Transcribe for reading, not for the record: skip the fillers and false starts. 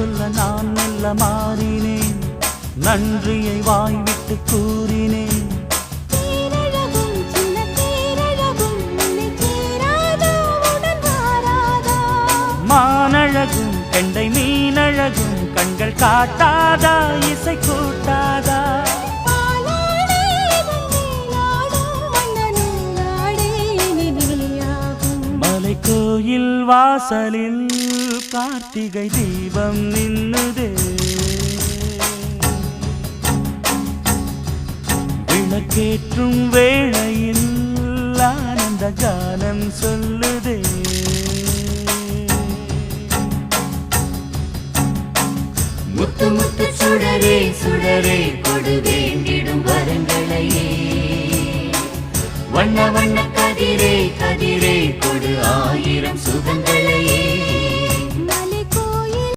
சொல்ல நான் மெல்ல மாறினேன், நன்றியை வாய்விட்டு கூறினேன். மானழகும் கெண்டை மீனழகும் கண்கள் காட்டாதா, இசை கூட்டாதா? மலை கோயில் வாசலில் கார்த்திகை தீபம் நின்னுதே, விளக்கேற்றும் வேளையில் ஆனந்த கானம் சொல்லுதே. முத்து முத்து சுடரே சுடரே கொடு வேண்டிடும் வரங்களையே, வண்ண வண்ண கதிரே கதிரே கொடு ஆயிரம் சுகங்களையே.